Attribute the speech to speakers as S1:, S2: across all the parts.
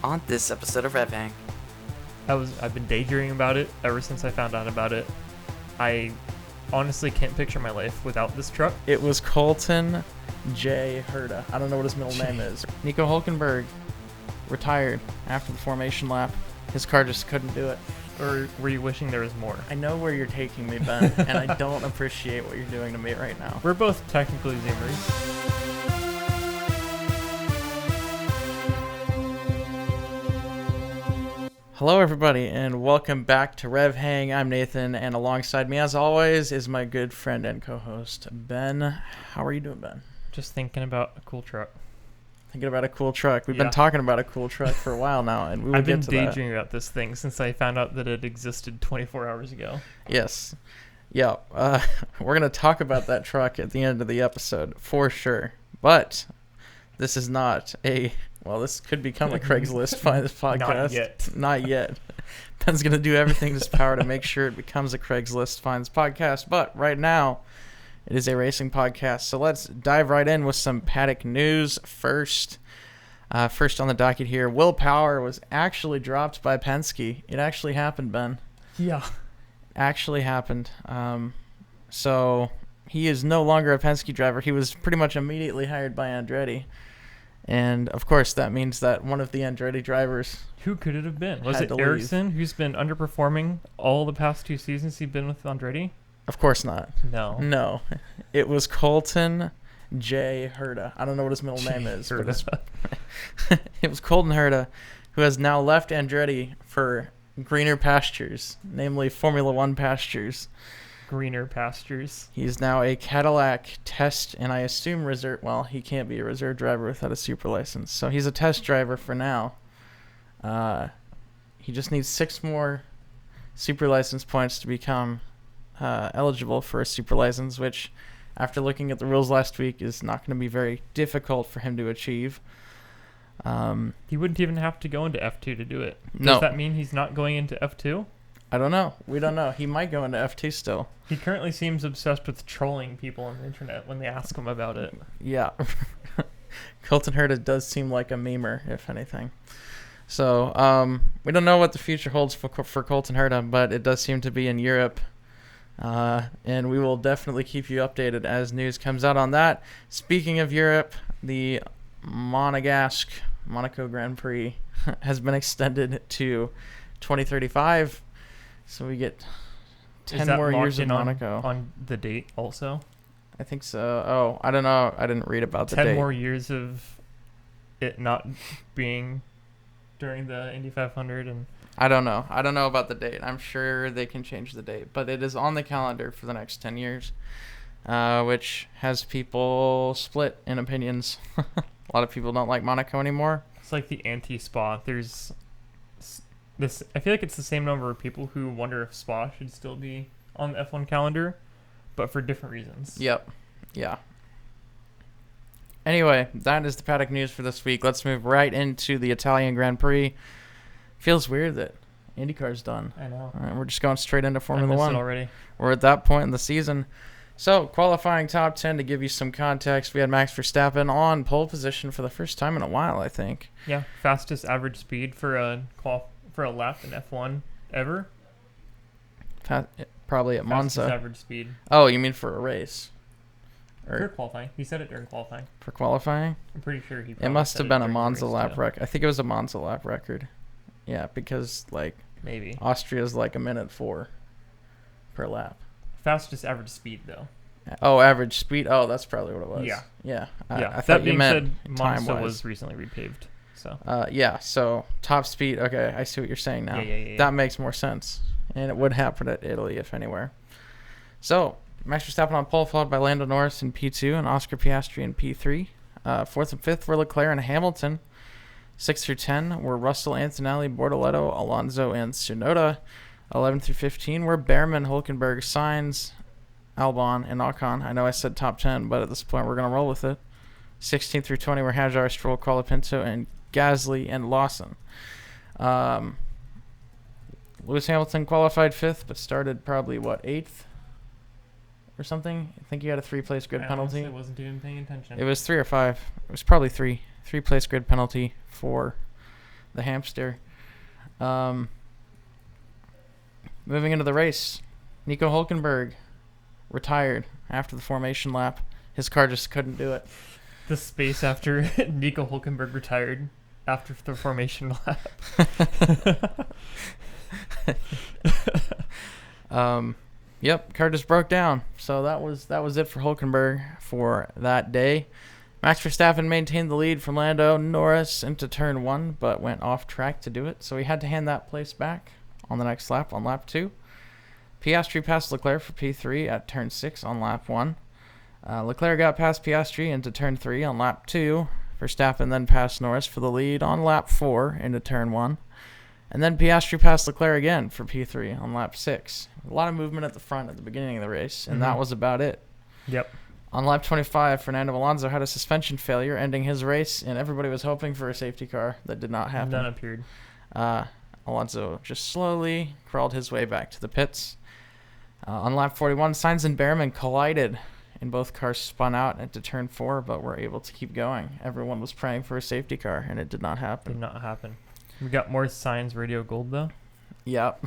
S1: On this episode of RevHang.
S2: I've been daydreaming about it ever since I found out about it. I honestly can't picture my life without this truck.
S3: It was Colton J. Herta. I don't know what his middle name is. Nico Hülkenberg retired after the formation lap. His car just couldn't do it.
S2: Or were you wishing there was more?
S3: I know where you're taking me, Ben, and I don't appreciate what you're doing to me right now.
S2: We're both technically Zoomers.
S3: Hello, everybody, and welcome back to RevHang. I'm Nathan, and alongside me, as always, is my good friend and co-host, Ben. How are you doing, Ben?
S2: Just thinking about a cool truck.
S3: Thinking about a cool truck. We've been talking about a cool truck for a while now, and we will get to that.
S2: I've been daydreaming about this thing since I found out that it existed 24 hours ago.
S3: Yes. Yeah. We're going to talk about that truck at the end of the episode, for sure. But this is not a... Well, this could become a Craigslist Finds podcast.
S2: Not yet.
S3: Not yet. Ben's going to do everything in his power to make sure it becomes a Craigslist Finds podcast. But right now, it is a racing podcast. So let's dive right in with some paddock news first. First on the docket here, Will Power was actually dropped by Penske. It actually happened, Ben.
S2: Yeah.
S3: Actually happened. So he is no longer a Penske driver. He was pretty much immediately hired by Andretti. And, of course, that means that one of the Andretti drivers...
S2: Who could it have been? Was it Ericsson, who's been underperforming all the past 2 seasons he's been with Andretti?
S3: Of course not.
S2: No.
S3: It was Colton J. Herta. I don't know what his middle name is. But it was Colton Herta, who has now left Andretti for greener pastures, namely Formula One pastures.
S2: Greener pastures.
S3: He's now a Cadillac test, and I assume reserve. Well, he can't be a reserve driver without a super license, so he's a test driver for now. He just needs 6 more super license points to become eligible for a super license, which, after looking at the rules last week, is not going to be very difficult for him to achieve.
S2: He wouldn't even have to go into F2 to do it.
S3: No.
S2: Does that mean he's not going into F2?
S3: I don't know. We don't know. He might go into F2 still.
S2: He currently seems obsessed with trolling people on the internet when they ask him about it.
S3: Yeah. Colton Herta does seem like a memer, if anything. So, we don't know what the future holds for Colton Herta, but it does seem to be in Europe. And we will definitely keep you updated as news comes out on that. Speaking of Europe, the Monaco Grand Prix has been extended to 2035. So we get 10 more years in Monaco.
S2: On the date also?
S3: I think so. Oh, I don't know. I didn't read about the date.
S2: 10 more years of it not being during the Indy 500. And
S3: I don't know. I don't know about the date. I'm sure they can change the date. But it is on the calendar for the next 10 years, which has people split in opinions. A lot of people don't like Monaco anymore.
S2: It's like the anti-Spa. There's... I feel like it's the same number of people who wonder if Spa should still be on the F1 calendar, but for different reasons.
S3: Yep. Yeah. Anyway, that is the paddock news for this week. Let's move right into the Italian Grand Prix. Feels weird that IndyCar's done.
S2: I know.
S3: All right, we're just going straight into Formula
S2: I miss
S3: One.
S2: It already.
S3: We're at that point in the season. So, qualifying top 10, to give you some context, we had Max Verstappen on pole position for the first time in a while, I think.
S2: Yeah, fastest average speed for a lap in F1 ever.
S3: Probably at Monza.
S2: Fastest average speed.
S3: Oh, you mean for a race?
S2: For qualifying. He said it during qualifying.
S3: For qualifying?
S2: I'm pretty sure he
S3: It must have been a Monza lap
S2: record.
S3: record. I think it was a Monza lap record. Yeah, because,
S2: maybe
S3: Austria's like a minute 4 per lap.
S2: Fastest average speed, though.
S3: Oh, average speed? Oh, that's probably what it was.
S2: Yeah.
S3: Yeah.
S2: I
S3: thought you meant
S2: Monza
S3: time-wise.
S2: was recently repaved. So.
S3: Yeah, so top speed. Okay, I see what you're saying now.
S2: Yeah.
S3: That makes more sense. And it would happen at Italy, if anywhere. So, Max Verstappen on pole, followed by Lando Norris in P2 and Oscar Piastri in P3. 4th and 5th were Leclerc and Hamilton. 6 through 10 were Russell, Antonelli, Bortoleto, Alonso, and Tsunoda. 11 through 15 were Behrman, Hülkenberg, Sainz, Albon, and Ocon. I know I said top 10, but at this point we're going to roll with it. 16 through 20 were Hajar, Stroll, Colapinto, and Gasly and Lawson. Lewis Hamilton qualified 5th, but started probably, 8th or something? I think he had a 3-place grid penalty.
S2: I wasn't even paying attention.
S3: It was 3 or 5. It was probably 3. 3-place grid penalty for the hamster. Moving into the race, Nico Hulkenberg retired after the formation lap. His car just couldn't do it.
S2: The space after Nico Hulkenberg retired after the formation lap.
S3: Yep, car just broke down. So that was it for Hulkenberg for that day. Max Verstappen maintained the lead from Lando Norris into turn 1, but went off track to do it, so he had to hand that place back on the next lap, on lap 2. Piastri passed Leclerc for P3 at turn 6 on lap 1. Leclerc got past Piastri into turn 3 on lap 2. Verstappen then passed Norris for the lead on lap 4 into turn 1. And then Piastri passed Leclerc again for P3 on lap 6. A lot of movement at the front at the beginning of the race, and that was about it.
S2: Yep.
S3: On lap 25, Fernando Alonso had a suspension failure, ending his race, and everybody was hoping for a safety car. That did not happen.
S2: None appeared.
S3: Alonso just slowly crawled his way back to the pits. On lap 41, Sainz and Behrman collided, and both cars spun out into turn 4, but were able to keep going. Everyone was praying for a safety car, and it did not happen.
S2: Did not happen. We got more Sainz radio gold, though.
S3: Yep.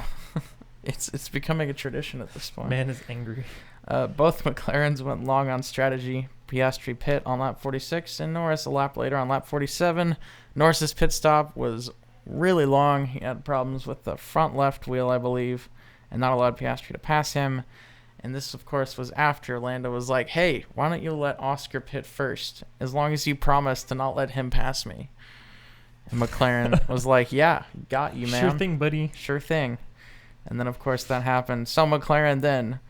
S3: It's becoming a tradition at this point.
S2: Man is angry.
S3: Both McLarens went long on strategy. Piastri pit on lap 46, and Norris a lap later on lap 47. Norris's pit stop was really long. He had problems with the front left wheel, I believe, and not allowed Piastri to pass him. And this, of course, was after Lando was like, hey, why don't you let Oscar pit first, as long as you promise to not let him pass me? And McLaren was like, yeah, got you, man.
S2: Sure thing, buddy.
S3: Sure thing. And then, of course, that happened. So McLaren then,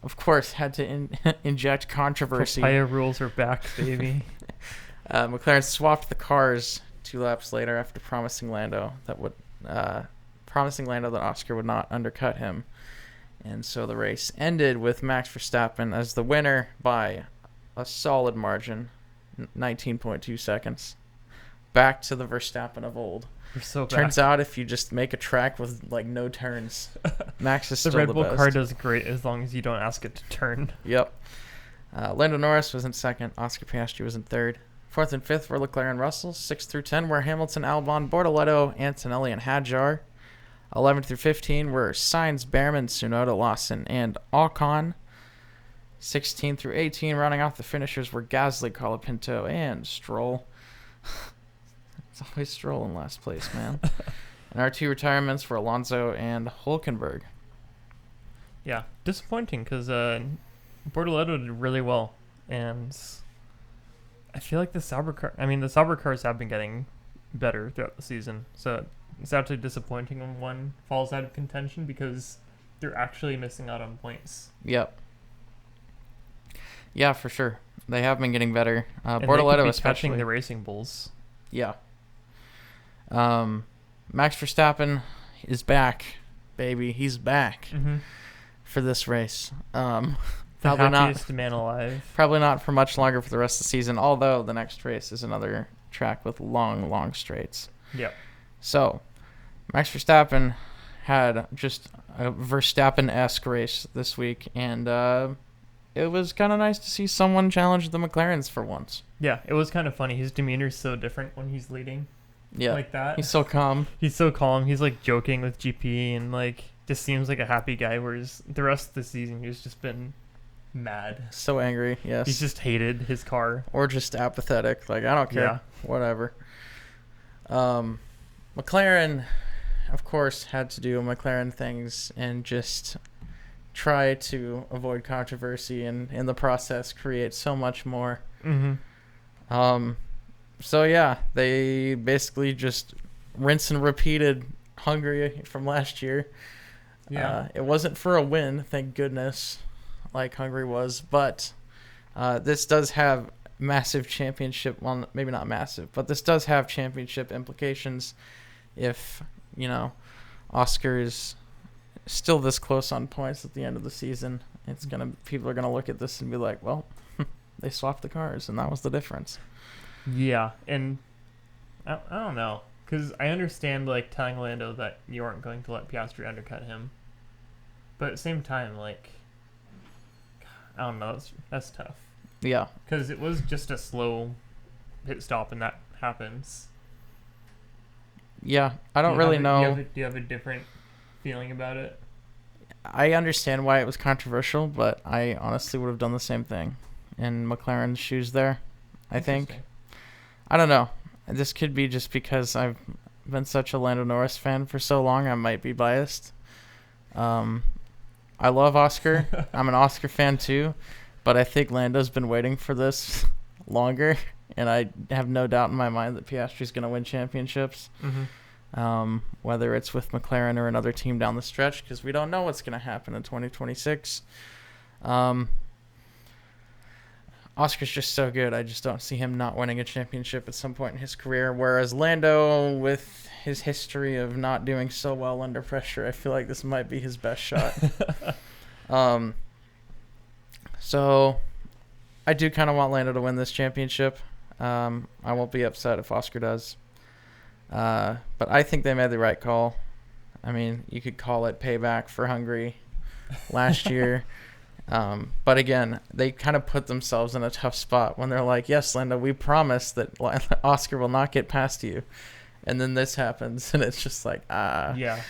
S3: of course, had to inject controversy.
S2: Papaya rules are back, baby.
S3: McLaren swapped the cars 2 laps later after promising Lando that Oscar would not undercut him. And so the race ended with Max Verstappen as the winner by a solid margin, 19.2 seconds. Back to the Verstappen of old.
S2: We're so back.
S3: Turns out if you just make a track with like no turns, Max is still the
S2: Red Bull
S3: best.
S2: car does great as long as you don't ask it to turn.
S3: Yep. Lando Norris was in second. Oscar Piastri was in third. Fourth and fifth were Leclerc and Russell. 6 through 10 were Hamilton, Albon, Bortoleto, Antonelli, and Hadjar. 11 through 15 were Sainz, Behrman, Tsunoda, Lawson, and Ocon. 16 through 18 rounding off the finishers were Gasly, Colapinto, and Stroll. It's always Stroll in last place, man. And our 2 retirements were Alonso and Hulkenberg.
S2: Yeah, disappointing because Bortoleto did really well, and I feel like the Sauber cars have been getting better throughout the season, so it's actually disappointing when one falls out of contention because they're actually missing out on points.
S3: Yep. Yeah, for sure. They have been getting better.
S2: And
S3: Bortoleto
S2: they could be
S3: especially.
S2: catching the Racing Bulls.
S3: Yeah. Max Verstappen is back, baby. He's back for this race.
S2: The
S3: Probably
S2: happiest
S3: not.
S2: man alive.
S3: Probably not for much longer for the rest of the season. Although the next race is another track with long straights.
S2: Yep.
S3: So, Max Verstappen had just a Verstappen-esque race this week, and it was kind of nice to see someone challenge the McLarens for once.
S2: Yeah, it was kind of funny. His demeanor's so different when he's leading.
S3: Yeah,
S2: Like that.
S3: he's so calm.
S2: He's so calm. He's like joking with GP and like just seems like a happy guy. Whereas the rest of the season, he's just been mad.
S3: So angry, yes.
S2: He's just hated his car.
S3: Or just apathetic. Like, I don't care.
S2: Yeah.
S3: Whatever. McLaren, of course, had to do McLaren things and just try to avoid controversy and in the process create so much more. So yeah, they basically just rinse and repeated Hungary from last year.
S2: Yeah.
S3: It wasn't for a win, thank goodness, like Hungary was, but this does have massive championship, well, maybe not massive, but this does have championship implications if, Oscar is still this close on points at the end of the season. People are gonna look at this and be like, well, they swapped the cars and that was the difference.
S2: Yeah, and I don't know, because I understand like telling Lando that you aren't going to let Piastri undercut him, but at the same time, like, I don't know, that's tough.
S3: Yeah,
S2: Because it was just a slow pit stop and that happens.
S3: Yeah, I don't really know.
S2: Do you have a different feeling about it?
S3: I understand why it was controversial, but I honestly would have done the same thing in McLaren's shoes there, I think. I don't know. This could be just because I've been such a Lando Norris fan for so long. I might be biased. I love Oscar. I'm an Oscar fan too, but I think Lando's been waiting for this longer, and I have no doubt in my mind that Piastri's going to win championships. Whether it's with McLaren or another team down the stretch, because we don't know what's going to happen in 2026. Oscar's just so good. I just don't see him not winning a championship at some point in his career. Whereas Lando, with his history of not doing so well under pressure, I feel like this might be his best shot. So I do kind of want Lando to win this championship. I won't be upset if Oscar does. But I think they made the right call. I mean, you could call it payback for Hungary last year. But again, they kind of put themselves in a tough spot when they're like, yes, Lando, we promise that Oscar will not get past you. And then this happens, and it's just like,
S2: Yeah.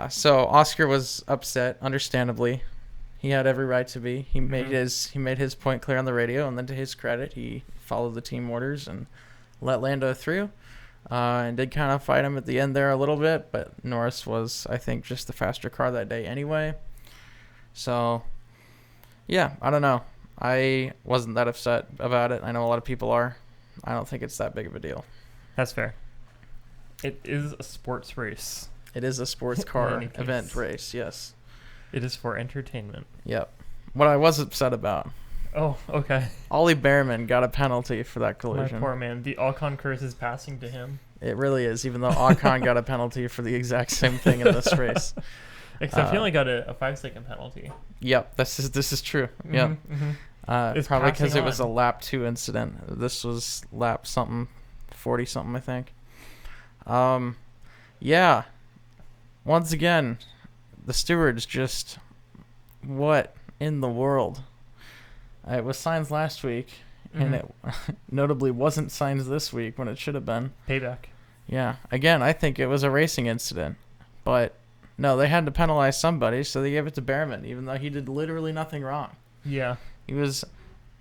S3: So Oscar was upset, understandably. He had every right to be. He made his point clear on the radio, and then to his credit, he followed the team orders and let Lando through. And did kind of fight him at the end there a little bit, but Norris was, I think, just the faster car that day anyway. So, yeah, I don't know. I wasn't that upset about it. I know a lot of people are. I don't think it's that big of a deal.
S2: That's fair. It is a sports race.
S3: It is a sports car event race, yes.
S2: It is for entertainment.
S3: Yep. What I was upset about.
S2: Oh, okay.
S3: Ollie Behrman got a penalty for that collision.
S2: My poor man. The Ocon curse is passing to him.
S3: It really is, even though Ocon got a penalty for the exact same thing in this race.
S2: Except he only got a 5-second penalty.
S3: Yep, this is true. Yep. Probably because it was a lap 2 incident. This was lap something, 40 something, I think. Yeah. Once again, the stewards just, what in the world? It was Sainz last week, and it notably wasn't Sainz this week when it should have been.
S2: Payback.
S3: Yeah. Again, I think it was a racing incident, but no, they had to penalize somebody, so they gave it to Behrman, even though he did literally nothing wrong.
S2: Yeah.
S3: He was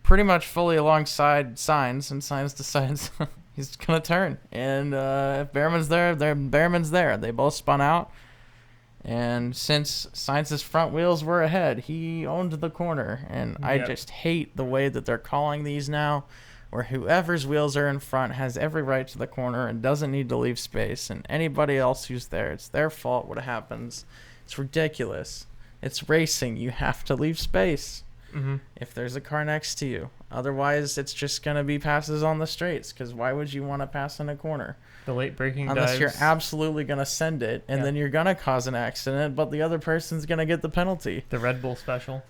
S3: pretty much fully alongside Sainz, and Sainz decides he's going to turn. And if Behrman's there, Behrman's there. They both spun out. And since Sainz's front wheels were ahead, he owned the corner. And I just hate the way that they're calling these now, where whoever's wheels are in front has every right to the corner and doesn't need to leave space. And anybody else who's there, it's their fault what happens. It's ridiculous. It's racing. You have to leave space if there's a car next to you. Otherwise, it's just going to be passes on the straights, because why would you want to pass in a corner?
S2: The late braking
S3: Unless
S2: dives.
S3: you're absolutely going to send it, and then you're going to cause an accident, but the other person's going to get the penalty.
S2: The Red Bull special.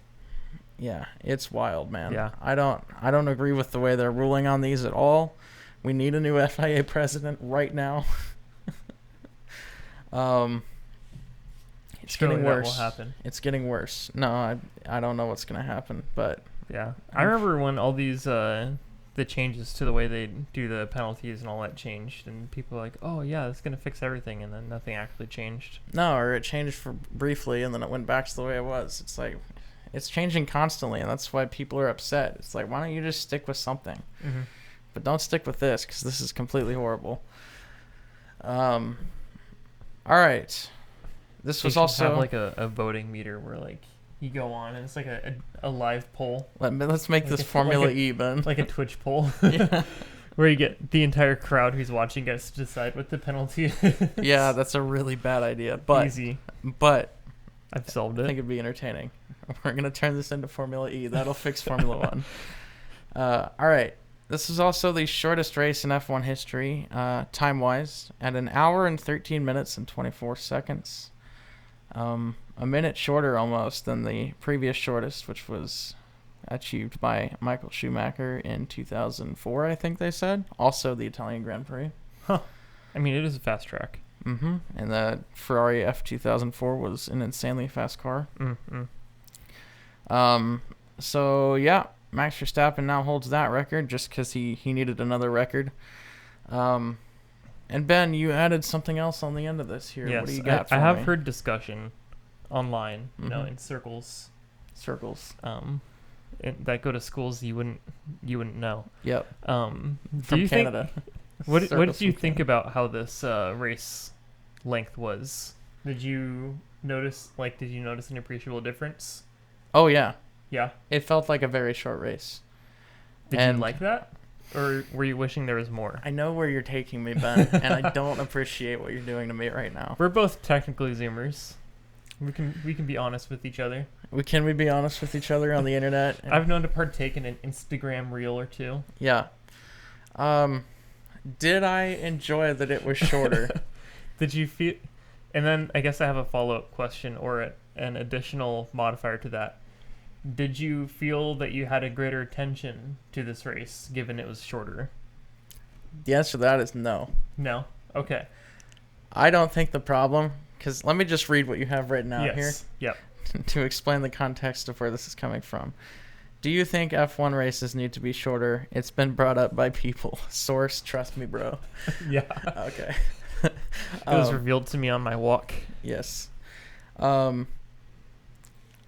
S3: Yeah, it's wild, man.
S2: Yeah.
S3: I don't agree with the way they're ruling on these at all. We need a new FIA president right now. It's getting worse.
S2: That will happen.
S3: It's getting worse. No, I don't know what's going to happen, but
S2: yeah. I remember when all these the changes to the way they do the penalties and all that changed, and people were like, "Oh yeah, it's going to fix everything," and then nothing actually changed.
S3: No, or it changed for briefly and then it went back to the way it was. It's like it's changing constantly, and that's why people are upset. It's like, why don't you just stick with something? But don't stick with this, because this is completely horrible. All right. This was also
S2: have like a voting meter where like you go on and it's like a live poll.
S3: Let's make
S2: like
S3: this Formula E, Ben.
S2: Like a Twitch poll.
S3: Yeah.
S2: Where you get the entire crowd who's watching gets to decide what the penalty is.
S3: Yeah, that's a really bad idea. But
S2: easy.
S3: But
S2: I've solved it.
S3: I think it'd be entertaining. We're gonna turn this into Formula E. That'll fix Formula One. All right. This is also the shortest race in F1 history, time-wise, at 1 hour and 13 minutes and 24 seconds. A minute shorter almost than the previous shortest, which was achieved by Michael Schumacher in 2004, I think they said. Also the Italian Grand Prix.
S2: Huh. I mean, it is a fast track.
S3: And the Ferrari F2004 was an insanely fast car. So, yeah, Max Verstappen now holds that record just because he needed another record. And And Ben, you added something else on the end of this here.
S2: Yes,
S3: What do you got for
S2: I have
S3: me?
S2: heard discussion online,
S3: Mhm.
S2: in circles,
S3: Circles.
S2: that go to schools you wouldn't know.
S3: Yep.
S2: Do
S3: From
S2: you
S3: Canada.
S2: What
S3: Circles
S2: did you
S3: from
S2: think
S3: Canada.
S2: about how this race length was? Did you notice an appreciable difference?
S3: Oh, yeah.
S2: Yeah.
S3: It felt like a very short race.
S2: Did
S3: And
S2: you like that? Or were you wishing there was more?
S3: I know where you're taking me, Ben, and I don't appreciate what you're doing to me right now.
S2: We're both technically Zoomers. We can be honest with each other.
S3: Can we be honest with each other on the internet?
S2: I've known to partake in an Instagram reel or two.
S3: Yeah. Did I enjoy that it was shorter?
S2: Did you feel? And then I guess I have a follow-up question or an additional modifier to that. Did you feel that you had a greater attention to this race given it was shorter?
S3: The answer to that is no.
S2: No? Okay.
S3: I don't think the problem, because let me just read what you have written out
S2: Yes. Yep.
S3: here to explain the context of where this is coming from. Do you think F1 races need to be shorter? It's been brought up by people. Source, trust me, bro.
S2: Yeah.
S3: Okay.
S2: It was revealed to me on my walk.
S3: Yes.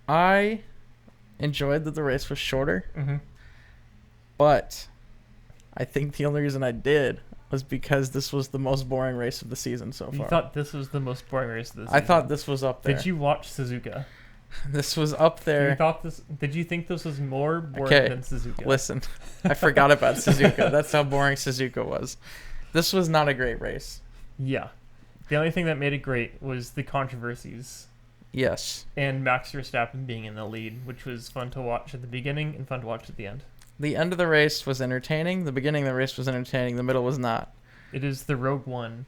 S3: I enjoyed that the race was shorter,
S2: Mm-hmm.
S3: but I think the only reason I did was because this was the most boring race of the season so far.
S2: You thought this was the most boring race of the season.
S3: I thought this was up there.
S2: Did you watch Suzuka?
S3: This was up there.
S2: Did you think this was more boring
S3: Okay,
S2: than Suzuka?
S3: Listen, I forgot about Suzuka. That's how boring Suzuka was. This was not a great race.
S2: Yeah. The only thing that made it great was the controversies
S3: Yes.
S2: and Max Verstappen being in the lead, which was fun to watch at the beginning and fun to watch at the end.
S3: The end of the race was entertaining. The beginning of the race was entertaining. The middle was not.
S2: It is the Rogue One.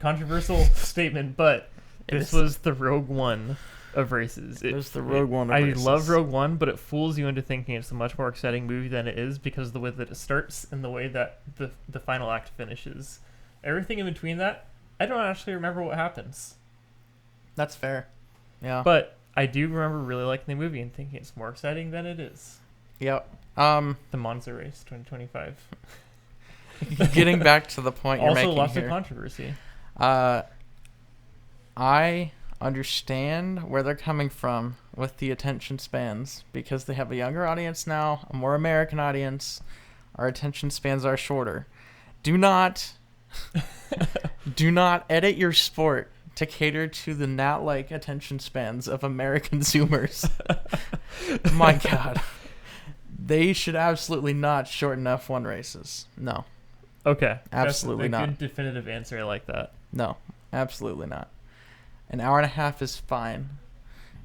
S2: Controversial statement, but this was the Rogue One of races.
S3: It was the Rogue One of
S2: I
S3: races.
S2: love Rogue One, but it fools you into thinking it's a much more exciting movie than it is because of the way that it starts and the way that the final act finishes. Everything in between that, I don't actually remember what happens.
S3: That's fair. Yeah.
S2: But I do remember really liking the movie and thinking it's more exciting than it is.
S3: Yep.
S2: The Monza race 2025.
S3: Getting back to the point you're
S2: Also
S3: making
S2: lots
S3: here.
S2: of controversy.
S3: I understand where they're coming from with the attention spans because they have a younger audience now, a more American audience. Our attention spans are shorter. Do not edit your sport to cater to the gnat-like attention spans of American Zoomers. My God. They should absolutely not shorten F1 races. No.
S2: Okay.
S3: Absolutely
S2: That's a
S3: not.
S2: good definitive answer. I like that.
S3: No. Absolutely not. An hour and a half is fine.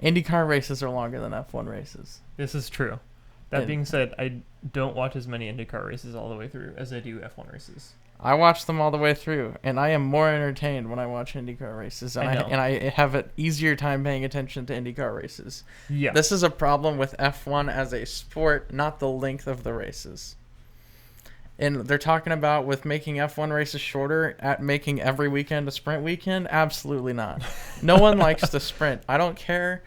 S3: IndyCar races are longer than F1 races.
S2: This is true. That
S3: And-
S2: being said, I don't watch as many IndyCar races all the way through as I do F1 races.
S3: I watch them all the way through, and I am more entertained when I watch IndyCar races, and
S2: I know.
S3: I have an easier time paying attention to IndyCar races.
S2: Yeah.
S3: This is a problem with F1 as a sport, not the length of the races. And they're talking about with making F1 races shorter, at making every weekend a sprint weekend. Absolutely not. No one likes the sprint. I don't care.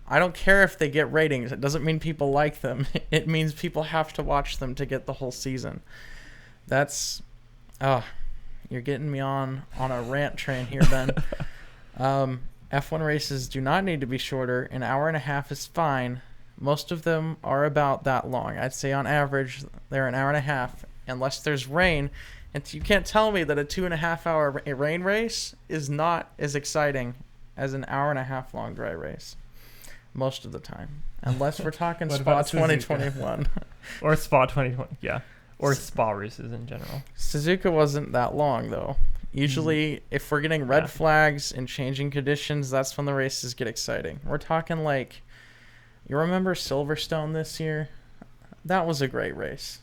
S3: I don't care if they get ratings. It doesn't mean people like them. It means people have to watch them to get the whole season. That's, you're getting me on a rant train here, Ben. F1 races do not need to be shorter. An hour and a half is fine. Most of them are about that long. I'd say on average they're an hour and a half, unless there's rain. And you can't tell me that a 2.5 hour rain race is not as exciting as an hour and a half long dry race. Most of the time, unless we're talking
S2: What
S3: Spa
S2: about Suzuka?
S3: 2021.
S2: Or Spa 2020. Yeah. Or Spa races in general.
S3: Suzuka wasn't that long though. Usually, if we're getting red
S2: Yeah.
S3: flags and changing conditions, that's when the races get exciting. We're talking like, you remember Silverstone this year? That was a great race.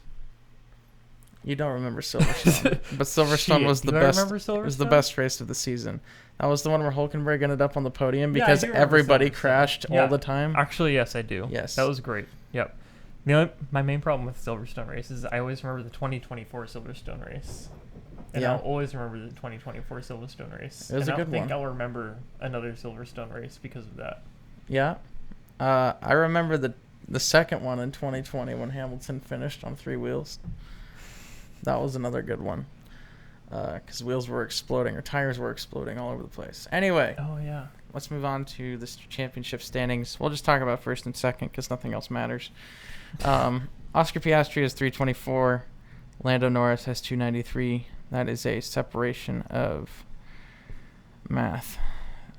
S3: You don't remember Silverstone, but Silverstone
S2: Shit,
S3: was the
S2: do I
S3: best.
S2: remember
S3: It was the
S2: Silverstone?
S3: best race of the season. That was the one where Hulkenberg ended up on the podium
S2: Yeah, I
S3: because
S2: do remember
S3: everybody
S2: Silverstone.
S3: crashed
S2: Yeah.
S3: all the time.
S2: Actually, yes, I do.
S3: Yes.
S2: That was great. Yep. My main problem with Silverstone races is I always remember the 2024 Silverstone race. And
S3: Yeah.
S2: I'll always remember the 2024 Silverstone race.
S3: It was
S2: and
S3: a
S2: I
S3: good
S2: don't think
S3: one.
S2: I'll remember another Silverstone race because of that.
S3: Yeah. I remember the second one in 2020 when Hamilton finished on 3 wheels. That was another good one. because wheels were exploding or tires were exploding all over the place. Anyway,
S2: Oh yeah.
S3: let's move on to the championship standings. We'll just talk about first and second because nothing else matters. Oscar Piastri has 324. Lando Norris has 293. That is a separation of math.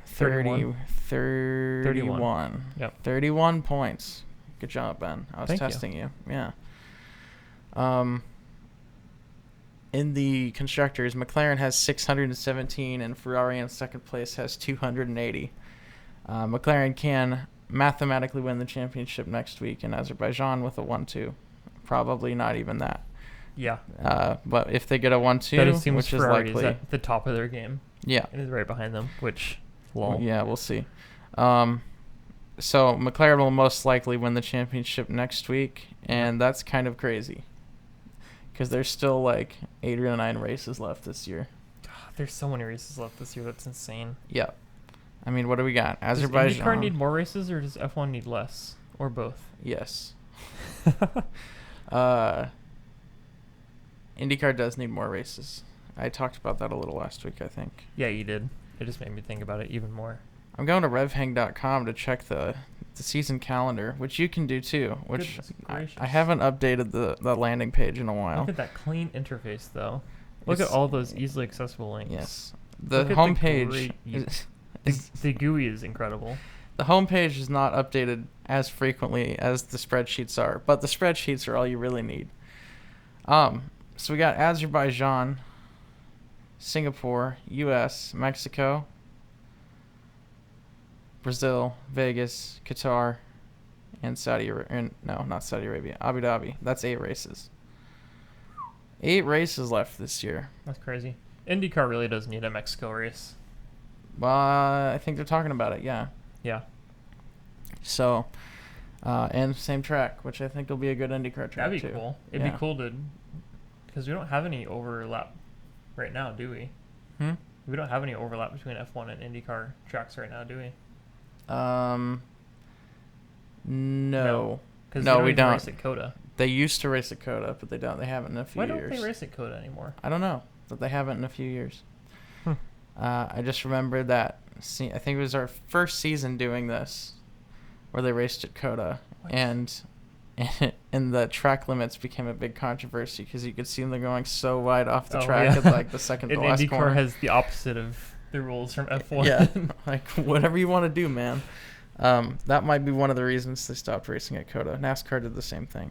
S2: 31.
S3: 31.
S2: Yep.
S3: 31 points. Good job, Ben. I was
S2: Thank
S3: testing you. Yeah. In the constructors, McLaren has 617 and Ferrari in second place has 280. McLaren can mathematically win the championship next week in Azerbaijan with a 1-2. Probably not even that.
S2: Yeah.
S3: But if they get a 1-2,
S2: That assumes
S3: which is
S2: Ferrari is
S3: likely.
S2: at the top of their game.
S3: Yeah.
S2: It is right behind them, which, lol.
S3: Yeah, we'll see. So McLaren will most likely win the championship next week, and that's kind of crazy because there's still like 8 or 9 races left this year.
S2: God, there's so many races left this year. That's insane.
S3: Yeah. I mean, what do we got?
S2: Does
S3: Azerbaijan.
S2: IndyCar need more races, or does F1 need less, or both?
S3: Yes. IndyCar does need more races. I talked about that a little last week, I think.
S2: Yeah, you did. It just made me think about it even more.
S3: I'm going to RevHang.com to check the season calendar, which you can do too, which
S2: Goodness
S3: I
S2: gracious.
S3: haven't updated the landing page in a while.
S2: Look at that clean interface, though. Look at
S3: It's-
S2: all those easily accessible links.
S3: Yes. The
S2: Look at
S3: homepage
S2: great
S3: is
S2: The GUI is incredible.
S3: the homepage is not updated as frequently as the spreadsheets are, but the spreadsheets are all you really need. So we got Azerbaijan, Singapore, U.S., Mexico, Brazil, Vegas, Qatar, and not Saudi Arabia, Abu Dhabi. That's 8 races. 8 races left this year.
S2: That's crazy. IndyCar really does need a Mexico race.
S3: I think they're talking about it, yeah.
S2: Yeah.
S3: So, and same track, which I think will be a good IndyCar track
S2: That'd be
S3: too.
S2: cool. It'd be cool to, because we don't have any overlap right now, do we? We don't have any overlap between F1 and IndyCar tracks right now, do we?
S3: No.
S2: Because
S3: No, we
S2: even
S3: don't.
S2: race at COTA.
S3: They used to race at COTA, but they don't. They haven't in a few
S2: Why
S3: years.
S2: don't they race at COTA anymore?
S3: I don't know, but they haven't in a few years.
S2: Hmm.
S3: I just remember that. I think it was our first season doing this, where they raced at COTA,
S2: What?
S3: and the track limits became a big controversy because you could see them going so wide off the track at like the second to
S2: And
S3: last
S2: IndyCar
S3: corner.
S2: has the opposite of the rules from F1.
S3: Yeah, like whatever you want to do, man. That might be one of the reasons they stopped racing at COTA. NASCAR did the same thing.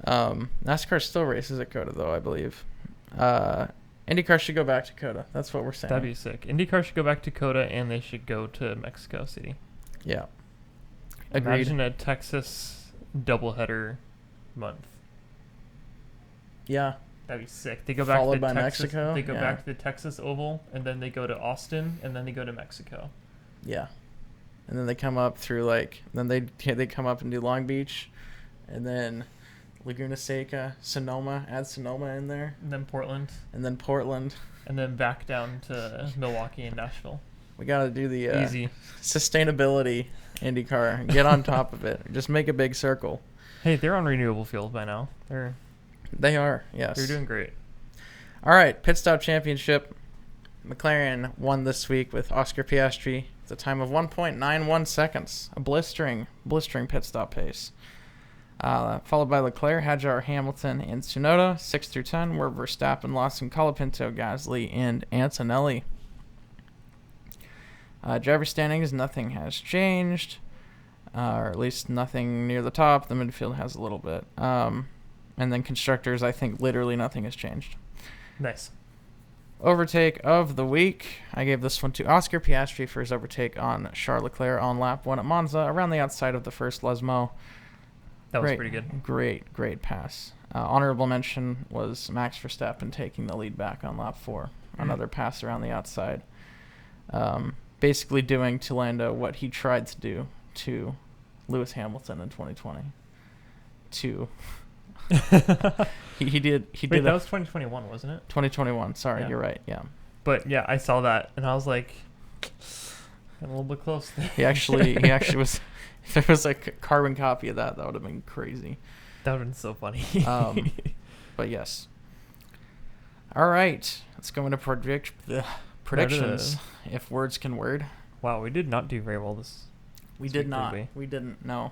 S3: NASCAR still races at COTA, though, I believe. IndyCar should go back to COTA. That's what we're saying.
S2: That'd be sick. IndyCar should go back to COTA, and they should go to Mexico City.
S3: Yeah. Agreed.
S2: Imagine a Texas doubleheader month.
S3: Yeah.
S2: That'd be sick. They go back
S3: Followed
S2: to
S3: by
S2: Texas,
S3: Mexico?
S2: They go
S3: Yeah.
S2: back to the Texas Oval, and then they go to Austin, and then they go to Mexico.
S3: Yeah. And then they come up through they come up and do Long Beach, and then Laguna Seca, Sonoma, add Sonoma in there,
S2: And then Portland,
S3: and then Portland.
S2: and then back down to Milwaukee and Nashville.
S3: We got to do the
S2: Easy.
S3: sustainability IndyCar. Get on top of it. Just make a big circle.
S2: Hey, they're on renewable fuel by now.
S3: They are, yes.
S2: They're doing great.
S3: All right, pit stop championship. McLaren won this week with Oscar Piastri with a time of 1.91 seconds, a blistering pit stop pace. Followed by Leclerc, Hadjar, Hamilton, and Tsunoda. 6 through 10 were Verstappen, Lawson, Colapinto, Gasly, and Antonelli. Driver standings, nothing has changed, or at least nothing near the top. The midfield has a little bit. And then constructors, I think literally nothing has changed.
S2: Nice.
S3: Overtake of the week. I gave this one to Oscar Piastri for his overtake on Charles Leclerc on lap 1 at Monza, around the outside of the first Lesmo.
S2: That was pretty good.
S3: Great pass. Honorable mention was Max Verstappen taking the lead back on lap 4. Another pass around the outside. Basically doing to Lando what he tried to do to Lewis Hamilton in 2020. He did.
S2: Wait, that was 2021, wasn't it?
S3: 2021. Sorry,
S2: Yeah.
S3: you're right. Yeah.
S2: But yeah, I saw that, and I was like, a little bit close there.
S3: He actually was. If there was a carbon copy of that, that would have been crazy.
S2: That would have been so funny.
S3: But yes. All right, let's go into predictions.
S2: That
S3: If words can word.
S2: Wow, we did not do very well this.
S3: We
S2: this
S3: did
S2: week,
S3: not.
S2: we?
S3: We didn't. No.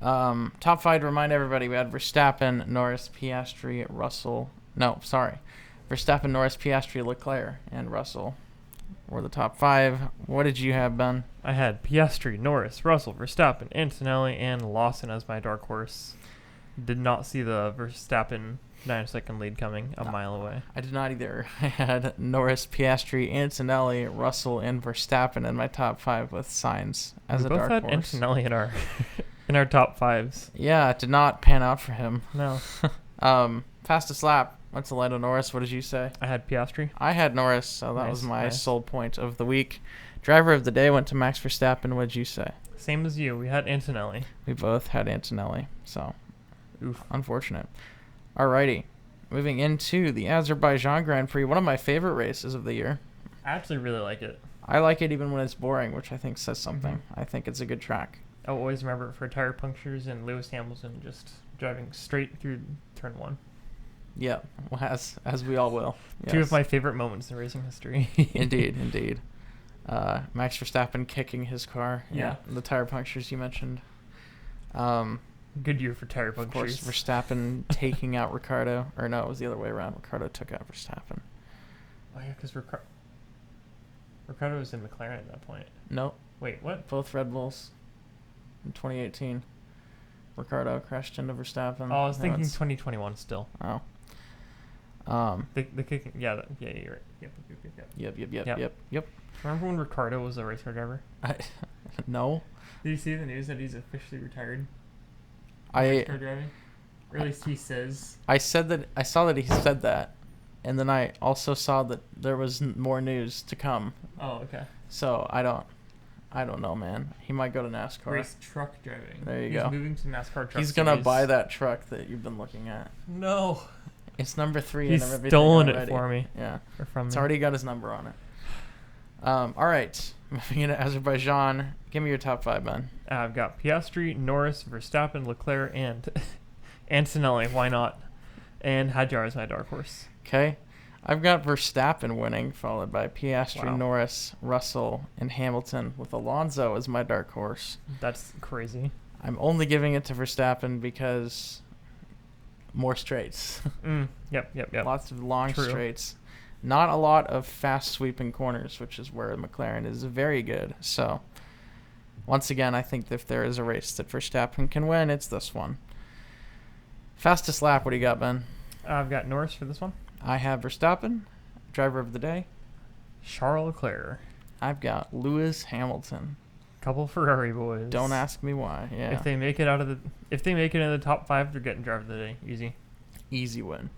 S3: Top five. To remind everybody, we had Verstappen, Norris, Piastri, Russell. No, sorry, Verstappen, Norris, Piastri, Leclerc, and Russell were the top five. What did you have, Ben?
S2: I had Piastri, Norris, Russell, Verstappen, Antonelli, and Lawson as my dark horse. Did not see the Verstappen 9-second lead coming a mile away.
S3: I did not either. I had Norris, Piastri, Antonelli, Russell, and Verstappen in my top five with Sainz as
S2: We
S3: a
S2: both
S3: dark
S2: had
S3: horse.
S2: Antonelli in our in our top fives.
S3: Yeah, it did not pan out for him.
S2: No,
S3: Fastest lap went to Lando Norris. What did you say?
S2: I had Piastri.
S3: I had Norris, so that was
S2: Nice,
S3: my
S2: nice.
S3: sole point of the week. Driver of the day went to Max Verstappen. What did you say?
S2: Same as you. We had Antonelli.
S3: We both had Antonelli, so
S2: Oof.
S3: unfortunate. Alrighty, moving into the Azerbaijan Grand Prix, one of my favorite races of the year.
S2: I actually really like it.
S3: I like it even when it's boring, which I think says something.
S2: Mhm.
S3: I think it's a good track.
S2: I'll always remember it for tire punctures and Lewis Hamilton just driving straight through turn one.
S3: Yeah, well, as we all will.
S2: Two
S3: Yes.
S2: of my favorite moments in racing history.
S3: Indeed, indeed. Max Verstappen kicking his car.
S2: Yeah.
S3: The tire punctures you mentioned.
S2: Good year for tire
S3: Of course,
S2: punctures.
S3: Verstappen taking out Ricardo. Or no, it was the other way around. Ricardo took out Verstappen.
S2: Oh yeah, because Ricardo was in McLaren at that point.
S3: Nope,
S2: Wait, what?
S3: both Red Bulls in 2018. Ricardo crashed into Verstappen.
S2: Oh, I was
S3: Now
S2: thinking
S3: it's-
S2: 2021 still.
S3: Oh.
S2: The kicking. Yeah, yeah, you're right. Yep.
S3: Yep.
S2: Remember when Ricardo was a race car driver?
S3: No.
S2: Did you see the news that he's officially retired?
S3: I
S2: Race car driving? Or at least he says.
S3: I saw that he said that, and then I also saw that there was more news to come.
S2: Oh, okay.
S3: So I don't know, man. He might go to NASCAR.
S2: Race truck driving.
S3: There you
S2: He's
S3: go.
S2: moving to NASCAR truck.
S3: He's gonna
S2: series.
S3: buy that truck that you've been looking at.
S2: No.
S3: It's number 3
S2: He's
S3: and everything
S2: stolen it
S3: already.
S2: for me.
S3: Yeah,
S2: Or from
S3: it's
S2: me.
S3: already got his number on it. All right, moving into Azerbaijan. Give me your top five, Ben.
S2: I've got Piastri, Norris, Verstappen, Leclerc, and Antonelli. Why not? And Hadjar is my dark horse.
S3: Okay, I've got Verstappen winning, followed by Piastri,
S2: Wow.
S3: Norris, Russell, and Hamilton, with Alonso as my dark horse.
S2: That's crazy.
S3: I'm only giving it to Verstappen because more straights.
S2: Yep.
S3: Lots of long
S2: True.
S3: straights. Not a lot of fast sweeping corners, which is where McLaren is very good. So, once again, I think if there is a race that Verstappen can win, it's this one. Fastest lap, what do you got, Ben?
S2: I've got Norris for this one.
S3: I have Verstappen, driver of the day.
S2: Charles Leclerc.
S3: I've got Lewis Hamilton.
S2: Couple Ferrari boys.
S3: Don't ask me why. Yeah,
S2: If they make it in the top 5, they're getting driver of the day. Easy.
S3: easy win.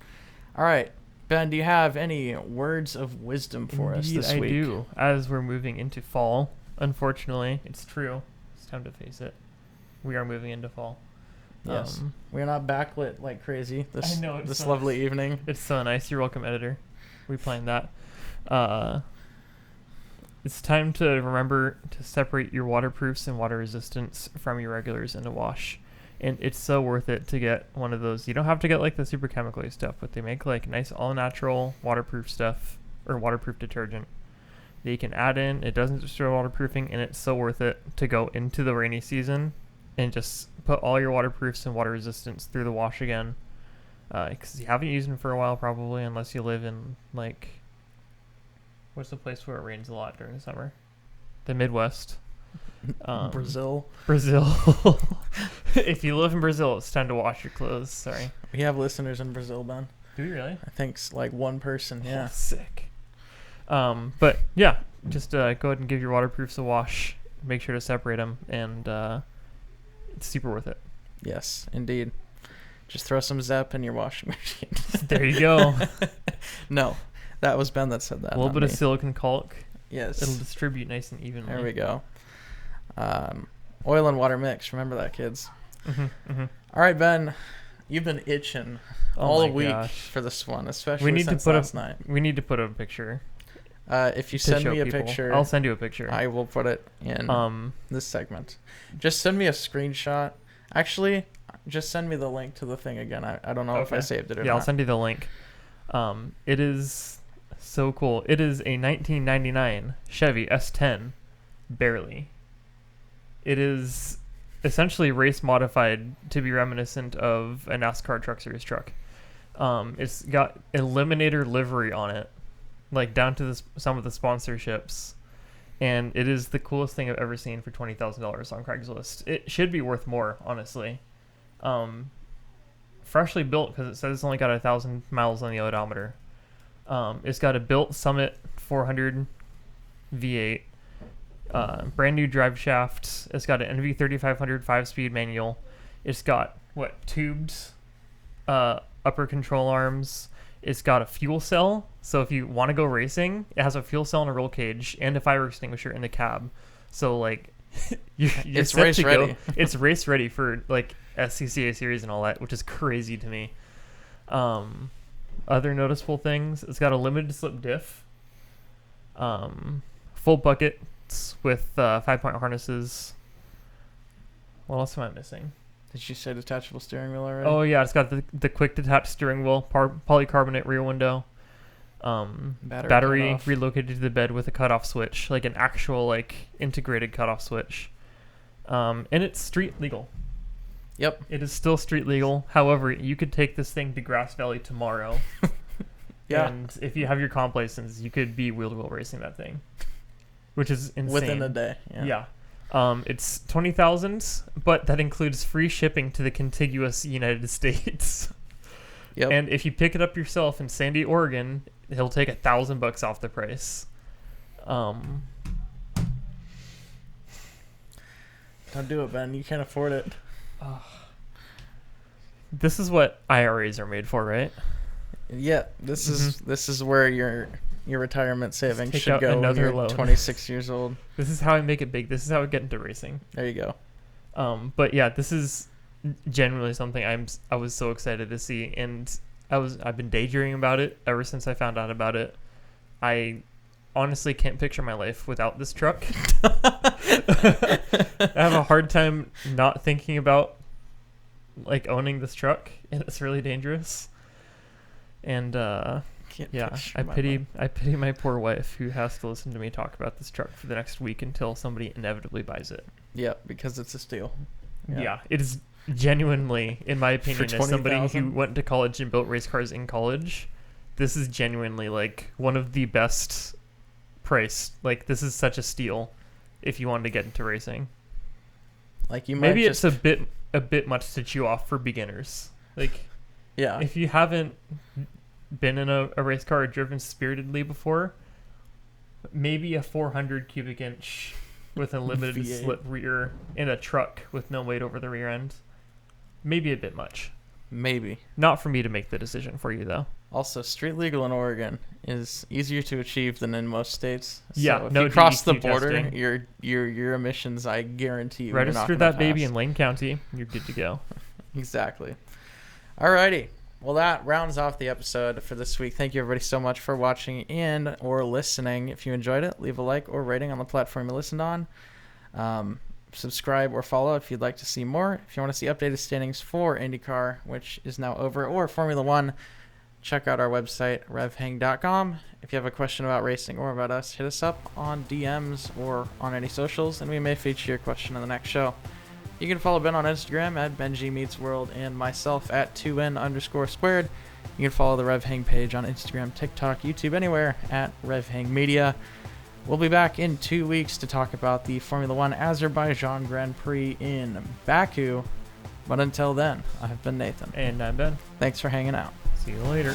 S3: All right, Ben, do you have any words of wisdom for us
S2: Indeed,
S3: this
S2: I
S3: week?
S2: do. As we're moving into fall, unfortunately, it's true. It's time to face it. We are moving into fall.
S3: Yes. We're not backlit like crazy this
S2: I know, it's
S3: this
S2: so
S3: lovely
S2: nice.
S3: evening.
S2: It's so nice. You're welcome, editor. We planned that. It's time to remember to separate your waterproofs and water resistance from your regulars in a wash. And it's so worth it to get one of those. You don't have to get like the super chemical stuff, but they make like nice all natural waterproof stuff or waterproof detergent that you can add in. It doesn't destroy waterproofing, and it's so worth it to go into the rainy season and just put all your waterproofs and water resistance through the wash again. Because you haven't used them for a while probably, unless you live in like, what's the place where it rains a lot during the summer? The Midwest.
S3: Brazil.
S2: If you live in Brazil, it's time to wash your clothes. Sorry.
S3: We have listeners in Brazil, Ben.
S2: Do you really?
S3: I think like one person. Yeah.
S2: Oh, sick. But yeah, just go ahead and give your waterproofs a wash. Make sure to separate them, and it's super worth it.
S3: Yes, indeed. Just throw some Zep in your washing machine.
S2: There you go.
S3: No, that was Ben that said that.
S2: A little
S3: not
S2: bit of
S3: me.
S2: silicone caulk.
S3: Yes.
S2: It'll distribute nice and evenly.
S3: There we go. Oil and water mix. Remember that, kids.
S2: Mm-hmm.
S3: All right, Ben. You've been itching
S2: Oh
S3: all
S2: my
S3: week
S2: gosh.
S3: for this one, especially
S2: We need to
S3: since
S2: put
S3: last night.
S2: We need to put a picture.
S3: If you
S2: to
S3: send
S2: show
S3: me a
S2: people.
S3: picture,
S2: I'll send you a picture.
S3: I will put it in
S2: Um,
S3: this segment. Just send me a screenshot. Actually, just send me the link to the thing again. I don't know if I
S2: Okay.
S3: saved it or
S2: yeah,
S3: not.
S2: I'll send you the link. It is so cool. It is a 1999 Chevy S10, barely. It is essentially race modified to be reminiscent of a NASCAR Truck Series truck. It's got Eliminator livery on it, like down to some of the sponsorships, and it is the coolest thing I've ever seen for $20,000 on Craigslist. It should be worth more, honestly. Freshly built, because it says it's only got 1,000 miles on the odometer. It's got a built Summit 400 V8, brand new drive shaft. It's got an NV3500 5-speed manual. It's got tubed upper control arms. It's got a fuel cell, so if you want to go racing, it has a fuel cell and a roll cage and a fire extinguisher in the cab. So like, you're
S3: It's
S2: set
S3: race
S2: to
S3: ready.
S2: go. It's race ready for like SCCA series and all that, which is crazy to me. Other noticeable things: it's got a limited slip diff, full buckets with 5-point harnesses. What else am I missing?
S3: Did you say detachable steering wheel already?
S2: Oh yeah, it's got the quick detached steering wheel, polycarbonate rear window, battery
S3: cutoff.
S2: relocated to the bed with a cutoff switch, like an actual like integrated cutoff switch, and it's street legal.
S3: Yep.
S2: It is still street legal. However, you could take this thing to Grass Valley tomorrow.
S3: Yeah.
S2: And if you have your comp license, you could be wheel-to-wheel racing that thing, which is insane.
S3: Within a day.
S2: Yeah. It's 20,000, but that includes free shipping to the contiguous United States.
S3: Yep.
S2: And if you pick it up yourself in Sandy, Oregon, he'll take $1,000 off the price.
S3: Don't do it, Ben. You can't afford it.
S2: This is what IRAs are made for, right?
S3: Yeah. This is where your retirement savings
S2: take
S3: should
S2: out
S3: go when
S2: another
S3: you're
S2: loan.
S3: 26 years old.
S2: This is how I make it big. This is how I get into racing.
S3: There you go.
S2: But yeah, this is genuinely something I was so excited to see, and I've been daydreaming about it ever since I found out about it. I honestly can't picture my life without this truck. I have a hard time not thinking about like owning this truck, and it's really dangerous. And
S3: Can't
S2: yeah,
S3: picture
S2: I
S3: my
S2: pity my poor wife who has to listen to me talk about this truck for the next week until somebody inevitably buys it.
S3: Yeah, because it's a steal.
S2: Yeah, it is genuinely, in my opinion,
S3: For
S2: as somebody who
S3: $20,000?
S2: went to college and built race cars in college, this is genuinely like one of the best priced. Like, this is such a steal if you wanted to get into racing.
S3: Like you might
S2: Maybe
S3: just,
S2: it's a bit much to chew off for beginners. Like,
S3: yeah.
S2: if you haven't been in a race car or driven spiritedly before, maybe a 400 cubic inch with a limited
S3: V8.
S2: slip rear in a truck with no weight over the rear end, maybe a bit much.
S3: Maybe.
S2: Not for me to make the decision for you, though.
S3: Also, street legal in Oregon is easier to achieve than in most states.
S2: Yeah,
S3: so if
S2: no
S3: you cross the
S2: DEQ
S3: border,
S2: testing.
S3: your emissions, I guarantee you, are not
S2: Register
S3: gonna
S2: that baby
S3: pass.
S2: in Lane County, you're good to go.
S3: Exactly. Alrighty. Well, that rounds off the episode for this week. Thank you, everybody, so much for watching and or listening. If you enjoyed it, leave a like or rating on the platform you listened on. Subscribe or follow if you'd like to see more. If you want to see updated standings for IndyCar, which is now over, or Formula One, check out our website, RevHang.com. If you have a question about racing or about us, hit us up on DMs or on any socials, and we may feature your question in the next show. You can follow Ben on Instagram at BenjiMeetsWorld and myself at 2N_squared. You can follow the RevHang page on Instagram, TikTok, YouTube, anywhere at RevHang Media. We'll be back in 2 weeks to talk about the Formula One Azerbaijan Grand Prix in Baku. But until then, I've been Nathan.
S2: And I'm Ben.
S3: Thanks for hanging out.
S2: See you later.